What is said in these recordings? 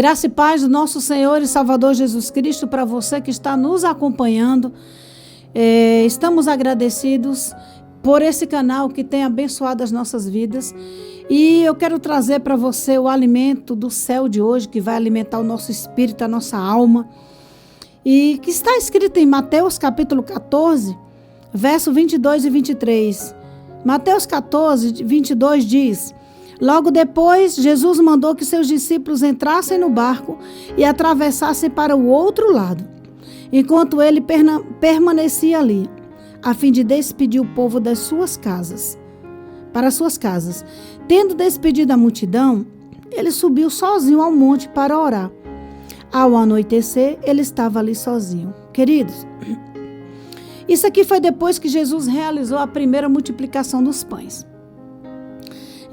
Graça e paz do nosso Senhor e Salvador Jesus Cristo para você que está nos acompanhando. Estamos agradecidos por esse canal que tem abençoado as nossas vidas. E eu quero trazer para você o alimento do céu de hoje, que vai alimentar o nosso espírito, a nossa alma. E que está escrito em Mateus capítulo 14, verso 22 e 23. Mateus 14, 22 diz: logo depois, Jesus mandou que seus discípulos entrassem no barco e atravessassem para o outro lado, enquanto ele permanecia ali, a fim de despedir o povo das suas casas, para suas casas. Tendo despedido a multidão, ele subiu sozinho ao monte para orar. Ao anoitecer, ele estava ali sozinho. Queridos, isso aqui foi depois que Jesus realizou a primeira multiplicação dos pães.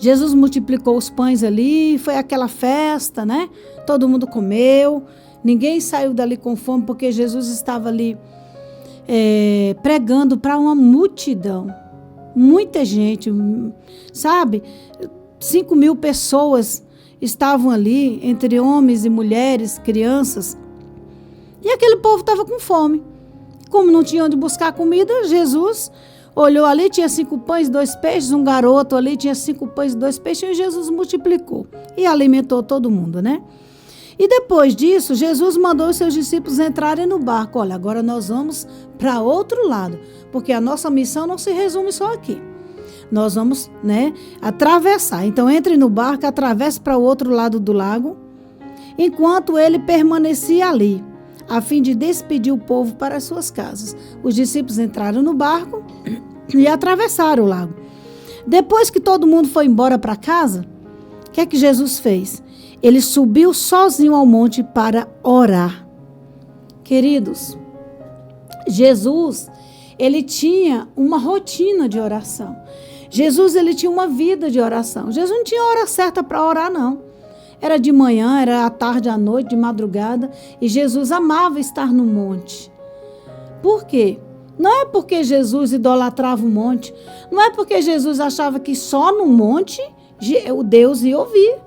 Jesus multiplicou os pães ali, foi aquela festa, né? Todo mundo comeu, ninguém saiu dali com fome, porque Jesus estava ali pregando para uma multidão. Muita gente, sabe? 5.000 pessoas estavam ali, entre homens e mulheres, crianças. E aquele povo estava com fome. Como não tinha onde buscar comida, Jesus olhou ali, tinha 5 pães e 2 peixes, um garoto ali tinha 5 pães e 2 peixes, e Jesus multiplicou e alimentou todo mundo, né? E depois disso, Jesus mandou os seus discípulos entrarem no barco. Olha, agora nós vamos para outro lado, porque a nossa missão não se resume só aqui. Nós vamos, né, atravessar. Então, entre no barco, atravesse para o outro lado do lago, enquanto ele permanecia ali, a fim de despedir o povo para as suas casas. Os discípulos entraram no barco e atravessaram o lago. Depois que todo mundo foi embora para casa, o que é que Jesus fez? Ele subiu sozinho ao monte para orar. Queridos, Jesus, ele tinha uma rotina de oração. Jesus, ele tinha uma vida de oração. Jesus não tinha hora certa para orar, não. Era de manhã, era à tarde, à noite, de madrugada. E Jesus amava estar no monte. Por quê? Não é porque Jesus idolatrava o monte. Não é porque Jesus achava que só no monte o Deus ia ouvir.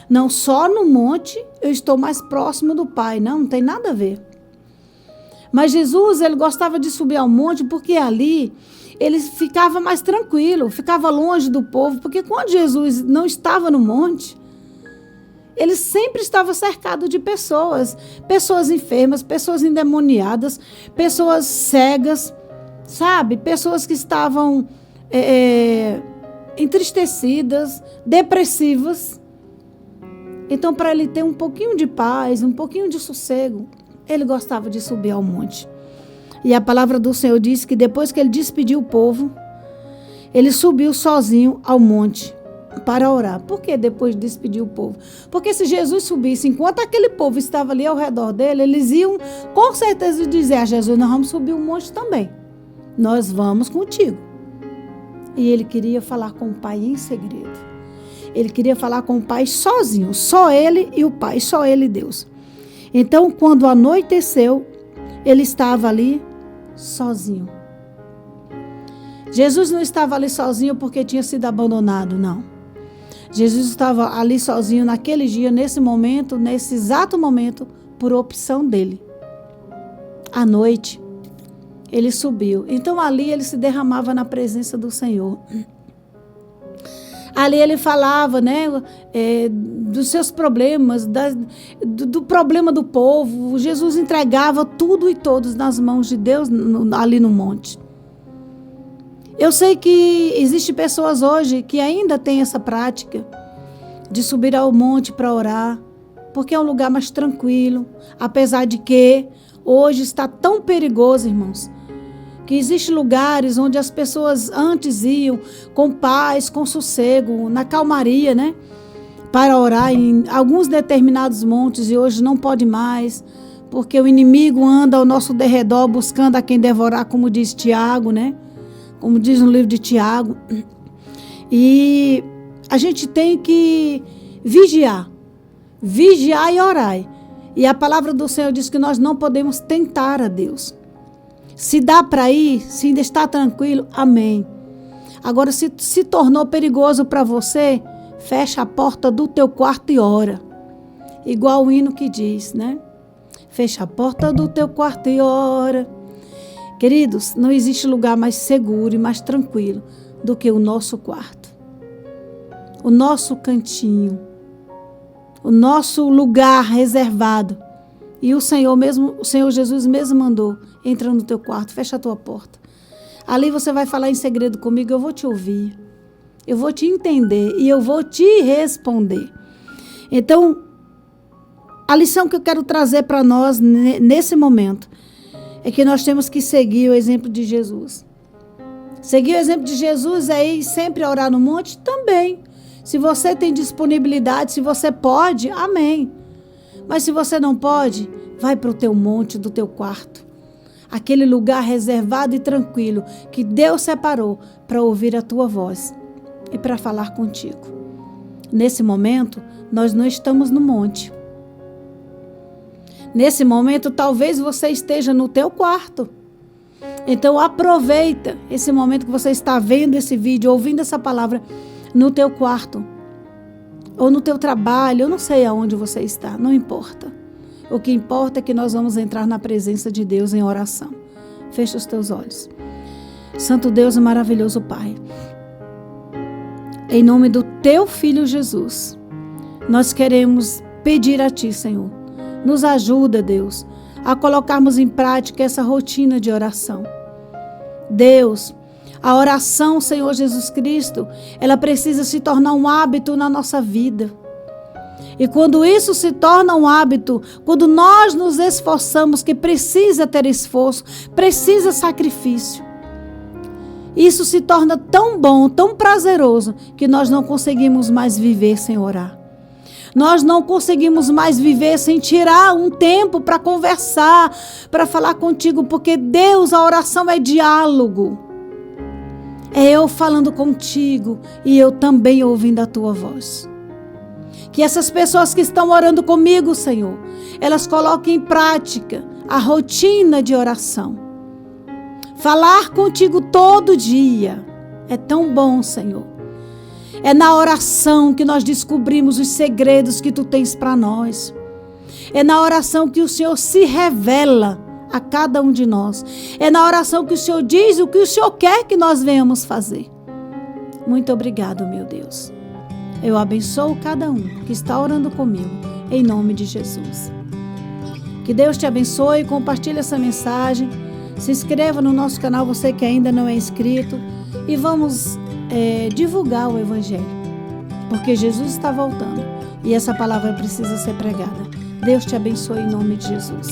Não, só no monte eu estou mais próximo do Pai. Não tem nada a ver. Mas Jesus, ele gostava de subir ao monte porque ali ele ficava mais tranquilo, ficava longe do povo. Porque quando Jesus não estava no monte, ele sempre estava cercado de pessoas enfermas, pessoas endemoniadas, pessoas cegas, sabe? Pessoas que estavam entristecidas, depressivas. Então, para ele ter um pouquinho de paz, um pouquinho de sossego, ele gostava de subir ao monte. E a palavra do Senhor diz que depois que ele despediu o povo, ele subiu sozinho ao monte para orar. Por que depois de despedir o povo? Porque se Jesus subisse, enquanto aquele povo estava ali ao redor dele, eles iam com certeza dizer a Jesus: nós vamos subir o monte também. Nós vamos contigo. E ele queria falar com o Pai em segredo. Ele queria falar com o Pai sozinho, só ele e o Pai, só ele e Deus. Então, quando anoiteceu, ele estava ali sozinho. Jesus não estava ali sozinho porque tinha sido abandonado, não. Jesus estava ali sozinho naquele dia, nesse momento, nesse exato momento, por opção dele. À noite, ele subiu. Então, ali ele se derramava na presença do Senhor. Ali ele falava, né, dos seus problemas, do problema do povo. Jesus entregava tudo e todos nas mãos de Deus ali no monte. Eu sei que existem pessoas hoje que ainda têm essa prática de subir ao monte para orar, porque é um lugar mais tranquilo, apesar de que hoje está tão perigoso, irmãos, que existem lugares onde as pessoas antes iam com paz, com sossego, na calmaria, né? Para orar em alguns determinados montes, e hoje não pode mais, porque o inimigo anda ao nosso derredor buscando a quem devorar, como diz Tiago, né? Como diz no livro de Tiago. E a gente tem que vigiar e orar. E a palavra do Senhor diz que nós não podemos tentar a Deus. Se dá para ir, se ainda está tranquilo, amém. Agora, se tornou perigoso para você, fecha a porta do teu quarto e ora. igual o hino que diz, né? Fecha a porta do teu quarto e ora. Queridos, não existe lugar mais seguro e mais tranquilo do que o nosso quarto. O nosso cantinho. O nosso lugar reservado. E o Senhor Jesus mesmo mandou, entra no teu quarto, fecha a tua porta. Ali você vai falar em segredo comigo, eu vou te ouvir. Eu vou te entender e eu vou te responder. Então, a lição que eu quero trazer para nós nesse momento é que nós temos que seguir o exemplo de Jesus. Seguir o exemplo de Jesus é ir sempre orar no monte? Também. Se você tem disponibilidade, se você pode, amém. Mas se você não pode, vai para o teu monte do teu quarto. Aquele lugar reservado e tranquilo que Deus separou para ouvir a tua voz e para falar contigo. Nesse momento, nós não estamos no monte. Nesse momento, talvez você esteja no teu quarto. Então, aproveita esse momento que você está vendo esse vídeo, ouvindo essa palavra no teu quarto. Ou no teu trabalho, eu não sei aonde você está, não importa. O que importa é que nós vamos entrar na presença de Deus em oração. Fecha os teus olhos. Santo Deus e maravilhoso Pai, em nome do teu Filho Jesus, nós queremos pedir a Ti, Senhor, nos ajuda, Deus, a colocarmos em prática essa rotina de oração. Deus, a oração, Senhor Jesus Cristo, ela precisa se tornar um hábito na nossa vida. E quando isso se torna um hábito, quando nós nos esforçamos, que precisa ter esforço, precisa sacrifício, isso se torna tão bom, tão prazeroso, que nós não conseguimos mais viver sem orar. Nós não conseguimos mais viver sem tirar um tempo para conversar, para falar contigo, porque Deus, a oração é diálogo. É eu falando contigo e eu também ouvindo a tua voz. Que essas pessoas que estão orando comigo, Senhor, elas coloquem em prática a rotina de oração. Falar contigo todo dia é tão bom, Senhor. É na oração que nós descobrimos os segredos que Tu tens para nós. É na oração que o Senhor se revela a cada um de nós. É na oração que o Senhor diz o que o Senhor quer que nós venhamos fazer. Muito obrigado, meu Deus. Eu abençoo cada um que está orando comigo, em nome de Jesus. Que Deus te abençoe, compartilhe essa mensagem. Se inscreva no nosso canal, você que ainda não é inscrito. E vamos divulgar o Evangelho. Porque Jesus está voltando. E essa palavra precisa ser pregada. Deus te abençoe em nome de Jesus.